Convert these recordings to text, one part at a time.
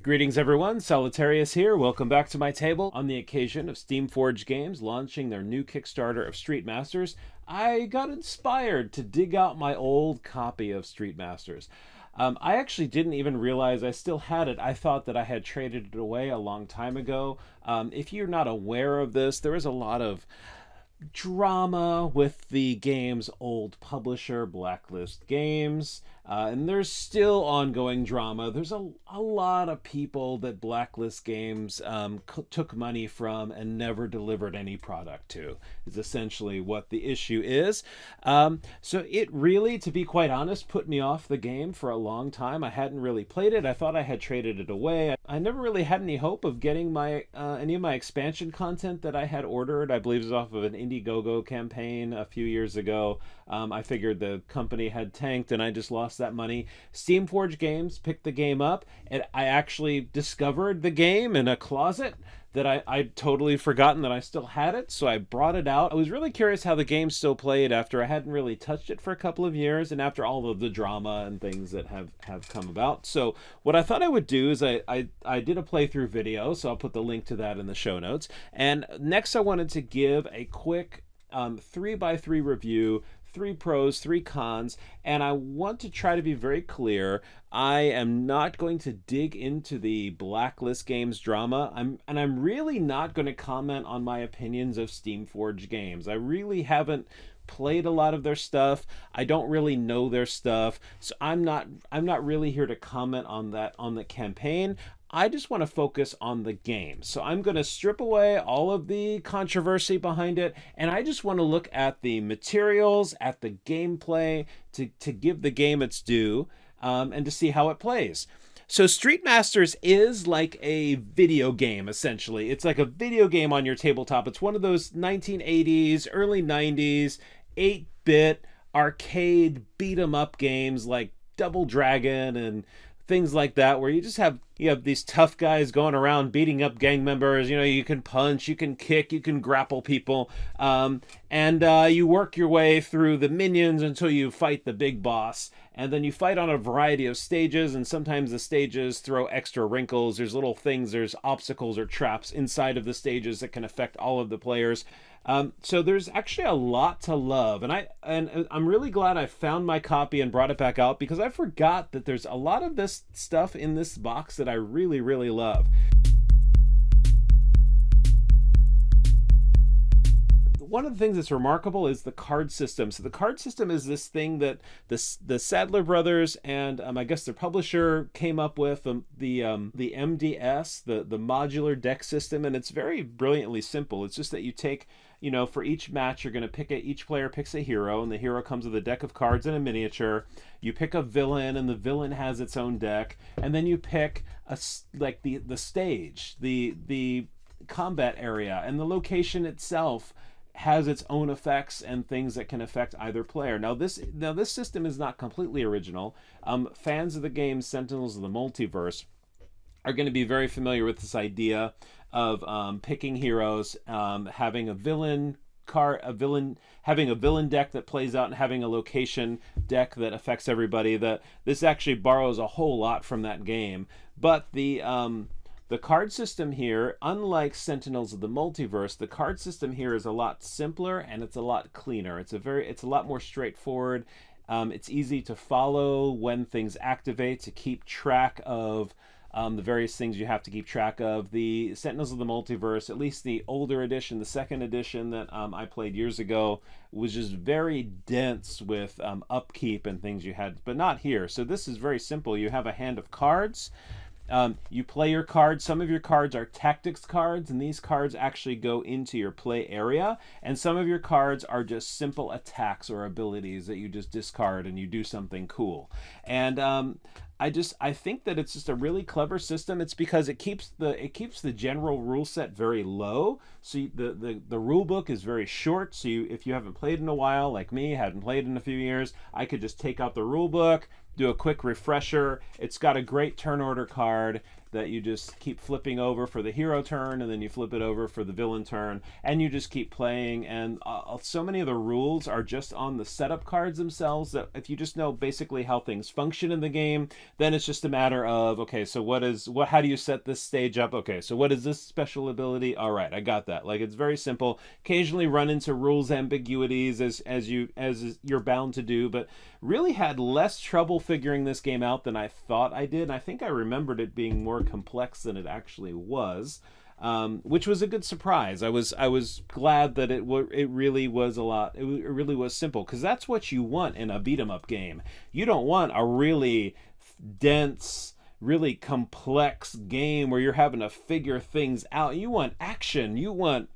Greetings everyone, Solitarius here. Welcome back to my table. On the occasion of Steamforged Games launching their new Kickstarter of Street Masters, I got inspired to dig out my old copy of Street Masters. I actually didn't even realize I still had it. I thought that I had traded it away a long time ago. If you're not aware of this, there is a lot of drama with the game's old publisher, Blacklist Games, and there's still ongoing drama. There's a lot of people that Blacklist Games took money from and never delivered any product to, is essentially what the issue is. So it really, to be quite honest, put me off the game for a long time. I hadn't really played it. I thought I had traded it away. I never really had any hope of getting my any of my expansion content that I had ordered. I believe it was off of an Indiegogo campaign a few years ago. I figured the company had tanked and I just lost that money. Steamforged Games picked the game up, and I actually discovered the game in a closet that I'd totally forgotten that I still had it, so I brought it out. I was really curious how the game still played after I hadn't really touched it for a couple of years and after all of the drama and things that have come about. So what I thought I would do is I did a playthrough video, so I'll put the link to that in the show notes. And next I wanted to give a quick 3x3 review, 3 pros, 3 cons, and I want to try to be very clear. I am not going to dig into the Blacklist Games drama. I'm really not going to comment on my opinions of Steamforged Games. I really haven't played a lot of their stuff. I don't really know their stuff, so I'm not really here to comment on the campaign. I just want to focus on the game. So I'm going to strip away all of the controversy behind it, and I just want to look at the materials, at the gameplay, to give the game its due, and to see how it plays. So Street Masters is like a video game, essentially. It's like a video game on your tabletop. It's one of those 1980s, early 90s, 8-bit arcade beat-em-up games like Double Dragon and things like that, where you have these tough guys going around beating up gang members. You know, you can punch, you can kick, you can grapple people, and you work your way through the minions until you fight the big boss. And then you fight on a variety of stages, and sometimes the stages throw extra wrinkles. There's little things, there's obstacles or traps inside of the stages that can affect all of the players. So there's actually a lot to love, and I'm really glad I found my copy and brought it back out, because I forgot that there's a lot of this stuff in this box that I really, really love. One of the things that's remarkable is the card system. So the card system is this thing that the Sadler brothers and I guess their publisher came up with, the MDS, the modular deck system, and it's very brilliantly simple. It's just that you take, for each match you're going to each player picks a hero, and the hero comes with a deck of cards and a miniature. You pick a villain, and the villain has its own deck, and then you pick the stage, the combat area, and the location itself has its own effects and things that can affect either player. Now this system is not completely original. Fans of the game Sentinels of the Multiverse are going to be very familiar with this idea of picking heroes, having a villain deck that plays out, and having a location deck that affects everybody. This actually borrows a whole lot from that game, but the card system here, unlike Sentinels of the Multiverse, the card system here is a lot simpler and it's a lot cleaner. It's a lot more straightforward. It's easy to follow when things activate, to keep track of the various things you have to keep track of. The Sentinels of the Multiverse, at least the older edition, the second edition that I played years ago, was just very dense with upkeep and things you had, but not here. So this is very simple. You have a hand of cards. You play your cards. Some of your cards are tactics cards, and these cards actually go into your play area. And some of your cards are just simple attacks or abilities that you just discard and you do something cool. And I think that it's just a really clever system. It's because it keeps the general rule set very low. So the rule book is very short. So if you haven't played in a while, like me, hadn't played in a few years, I could just take out the rule book, do a quick refresher. It's got a great turn order card. that you just keep flipping over for the hero turn, and then you flip it over for the villain turn, and you just keep playing. And so many of the rules are just on the setup cards themselves, that if you just know basically how things function in the game, then it's just a matter of, okay, so how do you set this stage up? Okay, so what is this special ability? All right, I got that. Like, it's very simple. Occasionally run into rules ambiguities as you're bound to do, but really had less trouble figuring this game out than I thought I did. And I think I remembered it being more complex than it actually was, which was a good surprise. I was glad that it really was a lot. It really was simple, because that's what you want in a beat 'em up game. You don't want a really dense, really complex game where you're having to figure things out. You want action. You want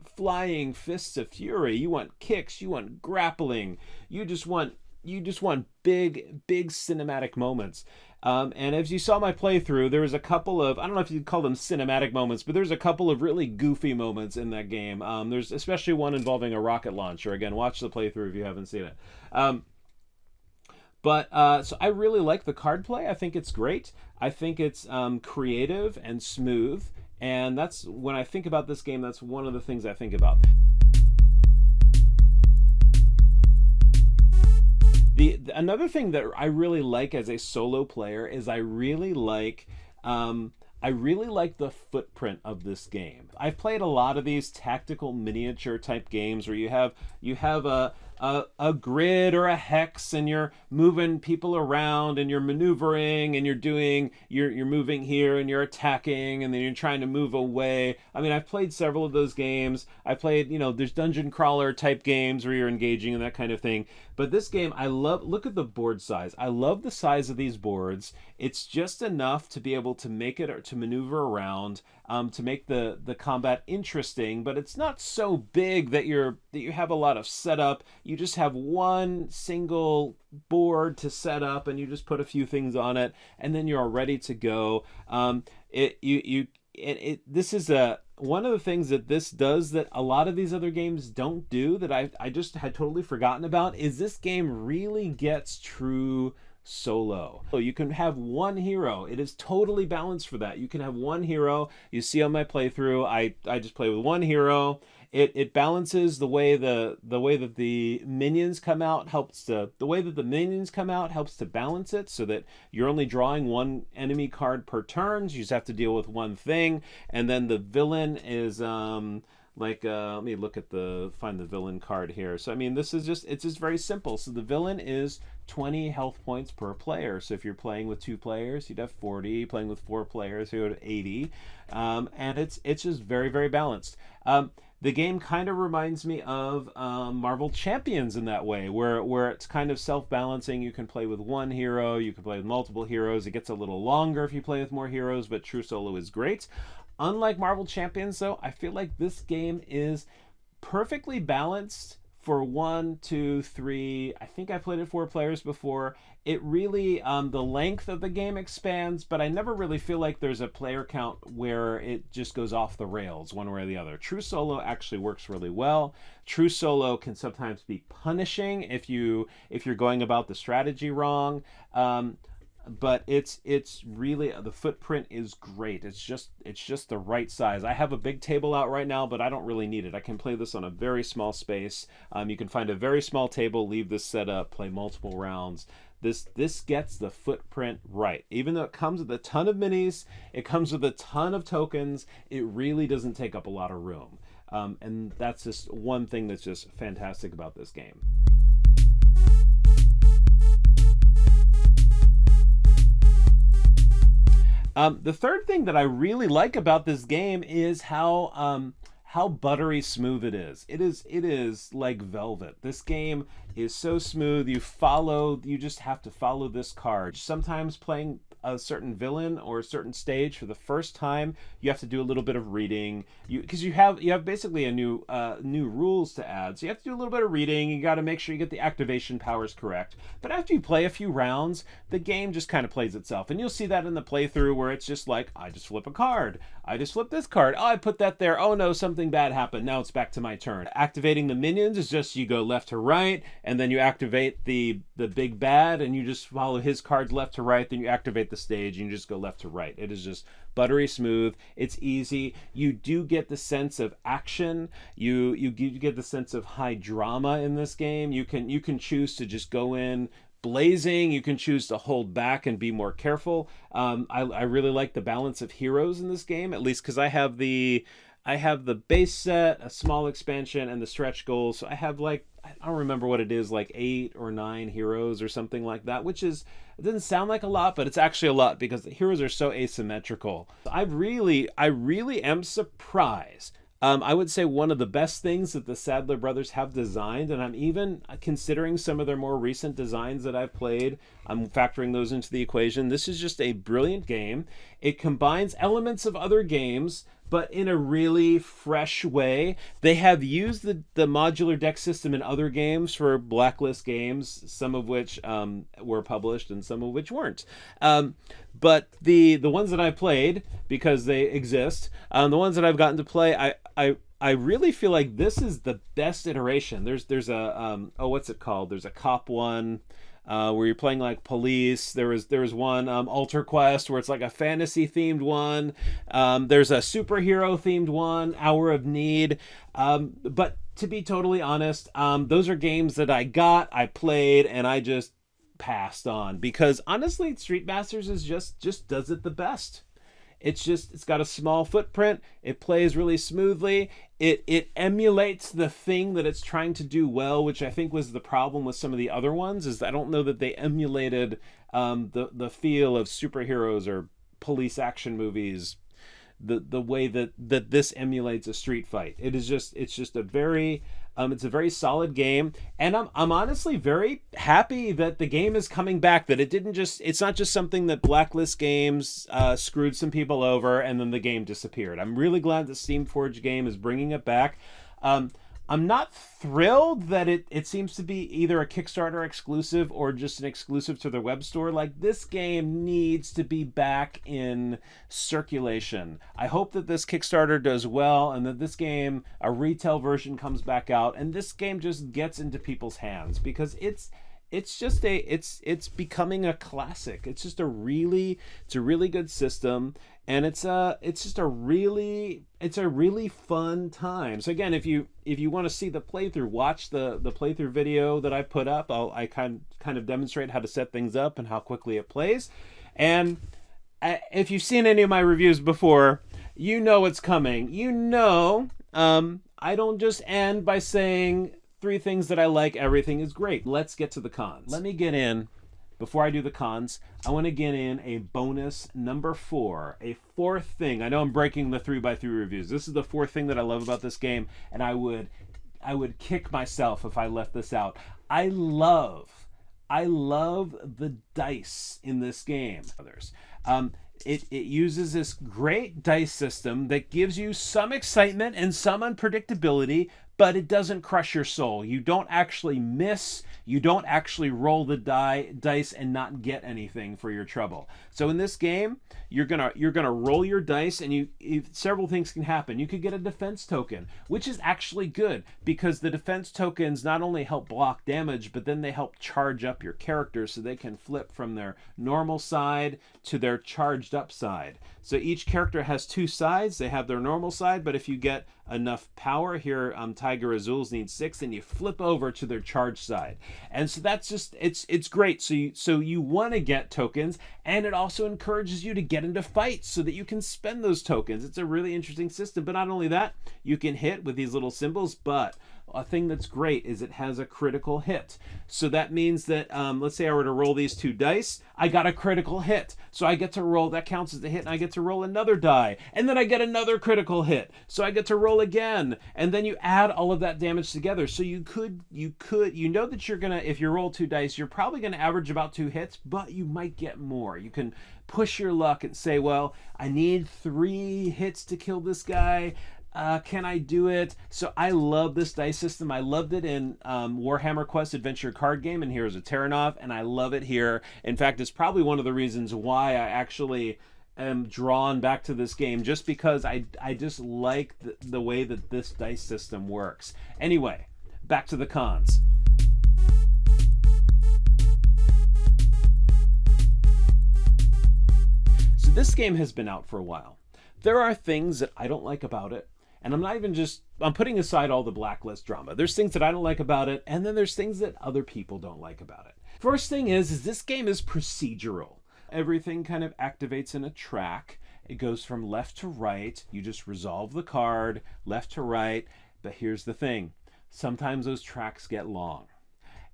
flying fists of fury. You want kicks. You want grappling. You just want big cinematic moments. And as you saw my playthrough, there was a couple of, I don't know if you'd call them cinematic moments, but there's a couple of really goofy moments in that game. There's especially one involving a rocket launcher. Again, watch the playthrough if you haven't seen it. So I really like the card play. I think it's great. I think it's creative and smooth. And that's, when I think about this game, that's one of the things I think about. Another thing that I really like as a solo player is I really like the footprint of this game. I've played a lot of these tactical miniature type games where you have a grid or a hex, and you're moving people around, and you're maneuvering, and you're moving here, and you're attacking, and then you're trying to move away. I mean, I've played several of those games. I played, there's dungeon crawler type games where you're engaging in that kind of thing. But this game, look at the board size. I love the size of these boards. It's just enough to be able to make it, or to maneuver around, to make the combat interesting, but it's not so big that you have a lot of setup. You just have one single board to set up, and you just put a few things on it, and then you're ready to go. This is one of the things that this does that a lot of these other games don't do, that I just had totally forgotten about, is this game really gets true solo. So you can have one hero. It is totally balanced for that. You can have one hero. You see on my playthrough, I just play with one hero. It balances the way that the minions come out helps to balance it, so that you're only drawing one enemy card per turn. So you just have to deal with one thing, and then the villain is let me find the villain card here. So I mean, it's just very simple. So the villain is 20 health points per player. So if you're playing with 2 players, you'd have 40. Playing with 4 players, you'd have 80. And it's just very, very balanced. The game kind of reminds me of Marvel Champions in that way, where it's kind of self-balancing. You can play with one hero, you can play with multiple heroes. It gets a little longer if you play with more heroes, but true solo is great. Unlike Marvel Champions, though, I feel like this game is perfectly balanced for 1, 2, 3. I think I played it 4 players before. It really, the length of the game expands, but I never really feel like there's a player count where it just goes off the rails one way or the other. True solo actually works really well. True solo can sometimes be punishing if you're going about the strategy wrong. But it's really, the footprint is great. It's just the right size. I have a big table out right now, but I don't really need it. I can play this on a very small space. You can find a very small table, leave this set up, play multiple rounds. This gets the footprint right. Even though it comes with a ton of minis, it comes with a ton of tokens, it really doesn't take up a lot of room. And that's just one thing that's just fantastic about this game. The third thing that I really like about this game is how buttery smooth it is. It is like velvet. This game is so smooth. You just have to follow this card. Sometimes playing a certain villain or a certain stage for the first time, you have to do a little bit of reading. Because you have basically a new rules to add. So you have to do a little bit of reading. You got to make sure you get the activation powers correct. But after you play a few rounds, the game just kind of plays itself. And you'll see that in the playthrough where it's just like, I just flip a card. I just flip this card. Oh, I put that there. Oh no, something bad happened. Now it's back to my turn. Activating the minions is just you go left to right, and then you activate the big bad, and you just follow his cards left to right, then you activate navigate the stage, and you just go left to right. It is just buttery smooth. It's easy. You do get the sense of action. You get the sense of high drama in this game. You can choose to just go in blazing. You can choose to hold back and be more careful. I really like the balance of heroes in this game, at least because I have the base set, a small expansion, and the stretch goals. So I have like, I don't remember what it is, like 8 or 9 heroes or something like that, which is, it doesn't sound like a lot, but it's actually a lot because the heroes are so asymmetrical. I really am surprised. I would say one of the best things that the Sadler brothers have designed, and I'm even considering some of their more recent designs that I've played, I'm factoring those into the equation. This is just a brilliant game. It combines elements of other games, but in a really fresh way. They have used the modular deck system in other games for Blacklist Games, some of which were published and some of which weren't. But the ones that I played, because they exist, the ones that I've gotten to play, I really feel like this is the best iteration. There's a what's it called? There's a cop one. Where you're playing like police. There was one Alter Quest where it's like a fantasy themed one. There's a superhero themed one, Hour of Need. But to be totally honest, those are games that I played, and I just passed on because honestly, Street Masters is just does it the best. It's got a small footprint. It plays really smoothly. It emulates the thing that it's trying to do well, which I think was the problem with some of the other ones, is I don't know that they emulated the feel of superheroes or police action movies the way that this emulates a street fight. It's just a very it's a very solid game, and I'm honestly very happy that the game is coming back, that it's not just something that Blacklist Games screwed some people over and then the game disappeared. I'm really glad that Steamforged game is bringing it back. I'm not thrilled that it seems to be either a Kickstarter exclusive or just an exclusive to their web store. Like, this game needs to be back in circulation. I hope that this Kickstarter does well and that this game, a retail version, comes back out and this game just gets into people's hands, because it's becoming a classic. It's a really good system, and it's a really fun time. So again, if you want to see the playthrough, watch the playthrough video that I put up. I kind of demonstrate how to set things up and how quickly it plays. And if you've seen any of my reviews before, you know what's coming. I don't just end by saying 3 things that I like, everything is great. Let's get to the cons. Let me get in, before I do the cons, I want to get in a bonus number 4, a 4th thing. I know I'm breaking the 3x3 reviews. This is the 4th thing that I love about this game, and I would kick myself if I left this out. I love the dice in this game. It uses this great dice system that gives you some excitement and some unpredictability, but it doesn't crush your soul. You don't actually miss. You don't actually roll the dice and not get anything for your trouble. So in this game, you're gonna roll your dice, and several things can happen. You could get a defense token, which is actually good because the defense tokens not only help block damage, but then they help charge up your character so they can flip from their normal side to their charged up side. So each character has 2 sides. They have their normal side, but if you get enough power here, Tiger Azul's need 6, and you flip over to their charged side. And so that's just, it's great. So you want to get tokens, and it also encourages you to get into fights so that you can spend those tokens. It's a really interesting system. But not only that, you can hit with these little symbols, but a thing that's great is it has a critical hit. So that means that, let's say I were to roll these 2 dice, I got a critical hit. So I get to roll, that counts as a hit, and I get to roll another die. And then I get another critical hit. So I get to roll again. And then you add all of that damage together. So you know that you're gonna, if you roll 2 dice, you're probably gonna average about 2 hits, but you might get more. You can push your luck and say, well, I need 3 hits to kill this guy. Can I do it? So I love this dice system. I loved it in Warhammer Quest Adventure card game and Heroes of Terranov, and I love it here. In fact, it's probably one of the reasons why I actually am drawn back to this game, just because I just like the way that this dice system works. Anyway, back to the cons. So this game has been out for a while. There are things that I don't like about it, and I'm putting aside all the Blacklist drama. There's things that I don't like about it, and then there's things that other people don't like about it. First thing is this game is procedural. Everything kind of activates in a track. It goes from left to right. You just resolve the card, left to right. But here's the thing. Sometimes those tracks get long.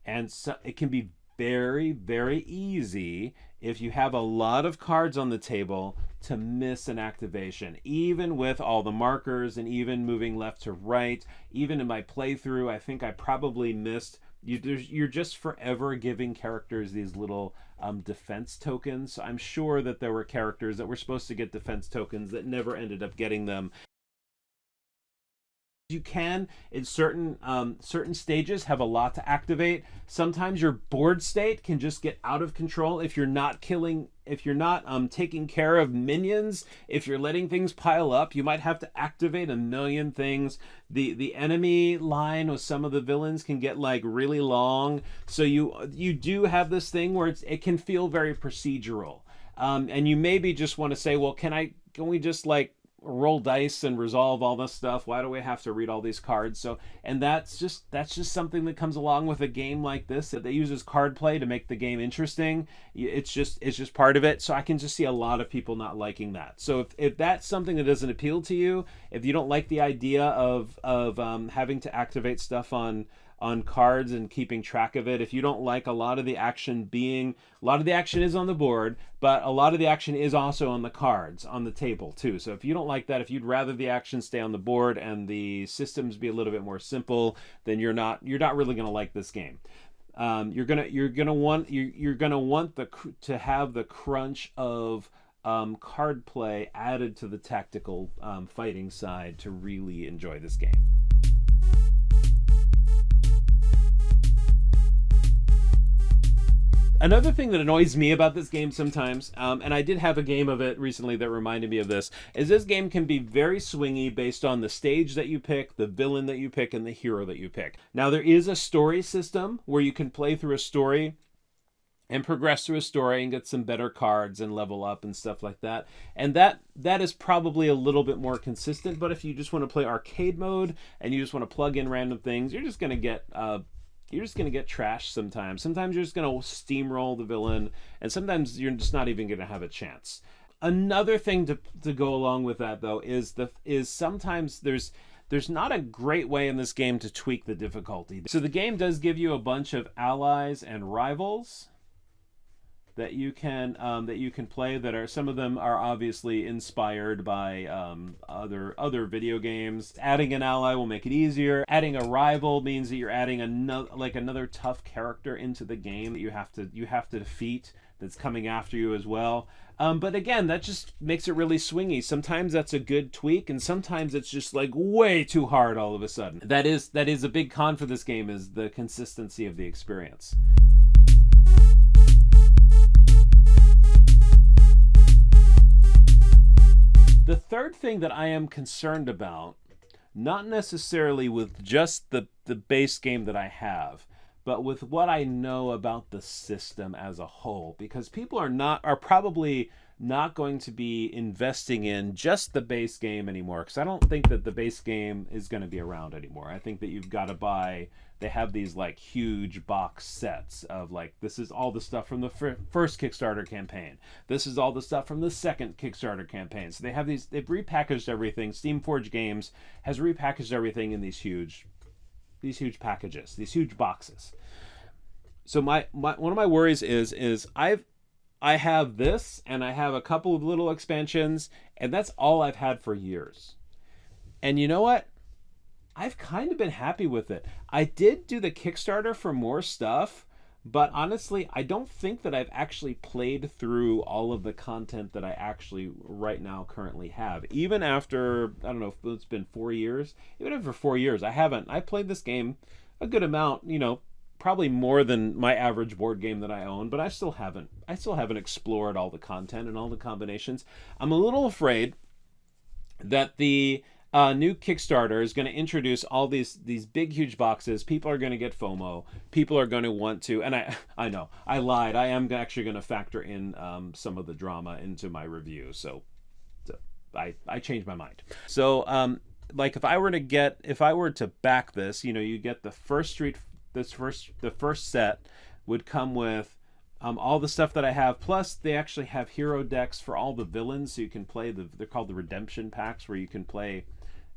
And so it can be very, very easy if you have a lot of cards on the table to miss an activation, even with all the markers and even moving left to right. Even in my playthrough, I think I probably missed. You're just forever giving characters these little defense tokens. So I'm sure that there were characters that were supposed to get defense tokens that never ended up getting them. You can, in certain stages, have a lot to activate. Sometimes your board state can just get out of control if you're not taking care of minions. If you're letting things pile up, you might have to activate a million things. The enemy line with some of the villains can get like really long. So you do have this thing where it can feel very procedural. And you maybe just want to say, well, can we just like roll dice and resolve all this stuff? Why do we have to read all these cards? So, and that's just something that comes along with a game like this, that uses card play to make the game interesting. It's just part of it. So I can just see a lot of people not liking that. So if that's something that doesn't appeal to you, if you don't like the idea of having to activate stuff on cards and keeping track of it, if you don't like a lot of the action is on the board, but a lot of the action is also on the cards on the table too. So if you don't like that, if you'd rather the action stay on the board and the systems be a little bit more simple, then you're not really going to like this game. You're gonna want to have the crunch of card play added to the tactical fighting side to really enjoy this game. Another thing that annoys me about this game sometimes, and I did have a game of it recently that reminded me of this, is this game can be very swingy based on the stage that you pick, the villain that you pick, and the hero that you pick. Now, there is a story system where you can play through a story and progress through a story and get some better cards and level up and stuff like that. And that is probably a little bit more consistent, but if you just want to play arcade mode and you just want to plug in random things, you're just going to get trashed sometimes. Sometimes you're just going to steamroll the villain, and sometimes you're just not even going to have a chance. Another thing to go along with that, though, is sometimes there's not a great way in this game to tweak the difficulty. So the game does give you a bunch of allies and rivals that you can play. Some of them are obviously inspired by other video games. Adding an ally will make it easier. Adding a rival means that you're adding another tough character into the game that you have to defeat, that's coming after you as well. But again, that just makes it really swingy. Sometimes that's a good tweak, and sometimes it's just like way too hard all of a sudden. That is a big con for this game, is the consistency of the experience. The third thing that I am concerned about, not necessarily with just the base game that I have, but with what I know about the system as a whole, because people are probably not going to be investing in just the base game anymore, because I don't think that the base game is going to be around anymore. I think that you've got to buy. They have these like huge box sets of like, this is all the stuff from the first Kickstarter campaign. This is all the stuff from the second Kickstarter campaign. So they've repackaged everything. Steamforged Games has repackaged everything in these huge packages, these huge boxes. So one of my worries is I have this, and I have a couple of little expansions, and that's all I've had for years. And you know what? I've kind of been happy with it. I did do the Kickstarter for more stuff, but honestly, I don't think that I've actually played through all of the content that I actually right now currently have. Even after, I don't know if it's been 4 years, even after 4 years, I played this game a good amount, probably more than my average board game that I own, but I still haven't explored all the content and all the combinations. I'm a little afraid that the new Kickstarter is going to introduce all these big, huge boxes. People are going to get FOMO. People are going to want to, and I know, I lied. I am actually going to factor in some of the drama into my review. So I changed my mind. So like if I were to back this, you get the first the first set would come with all the stuff that I have, plus they actually have hero decks for all the villains, so you can play they're called the redemption packs, where you can play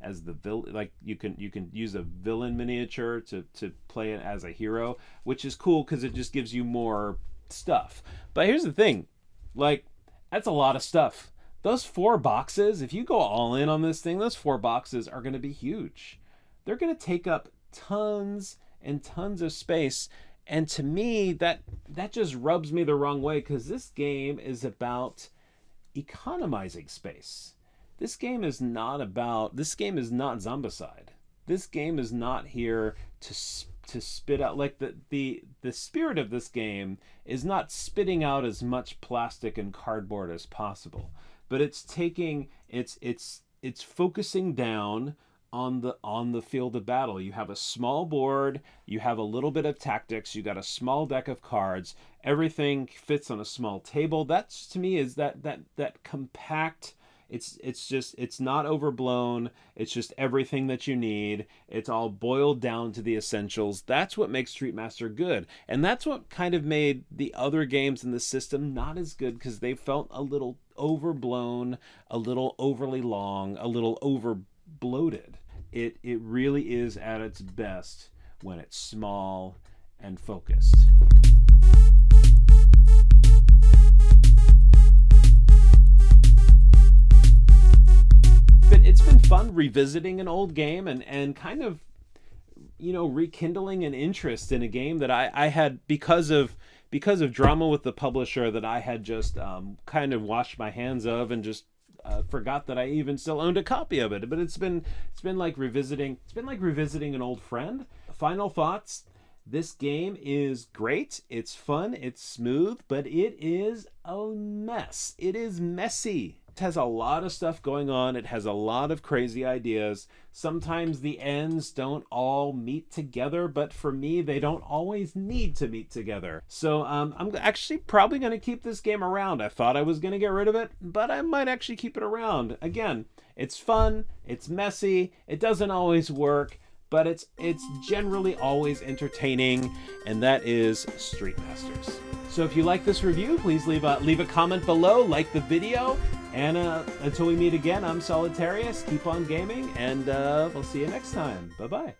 as the villain. Like you can use a villain miniature to play it as a hero, which is cool because it just gives you more stuff. But here's the thing, like, that's a lot of stuff. Those 4 boxes, if you go all in on this thing, those 4 boxes are going to be huge. They're going to take up tons and tons of space. And to me, that just rubs me the wrong way, because this game is about economizing space. This game is not Zombicide. This game is not here to spit out, like the spirit of this game is not spitting out as much plastic and cardboard as possible, but it's focusing down on the field of battle. You have a small board, you have a little bit of tactics, you got a small deck of cards, everything fits on a small table. That's, to me, is that compact. It's not overblown. It's just everything that you need. It's all boiled down to the essentials. That's what makes Street Master good. And that's what kind of made the other games in the system not as good, because they felt a little overblown, a little overly long, a little over bloated. It really is at its best when it's small and focused. But it's been fun revisiting an old game and kind of, rekindling an interest in a game that I had, because of drama with the publisher, that I had just kind of washed my hands of and just forgot that I even still owned a copy of it. But it's been like revisiting an old friend. Final thoughts: this game is great. It's fun. It's smooth, but it is a mess. It is messy. It has a lot of stuff going on. It has a lot of crazy ideas. Sometimes the ends don't all meet together, but for me, they don't always need to meet together. So I'm actually probably going to keep this game around. I thought I was going to get rid of it, but I might actually keep it around. Again, it's fun, it's messy, it doesn't always work, but it's generally always entertaining, and that is Street Masters. So if you like this review, please leave a comment below, like the video, and until we meet again, I'm Solitarius. Keep on gaming, and we'll see you next time. Bye-bye.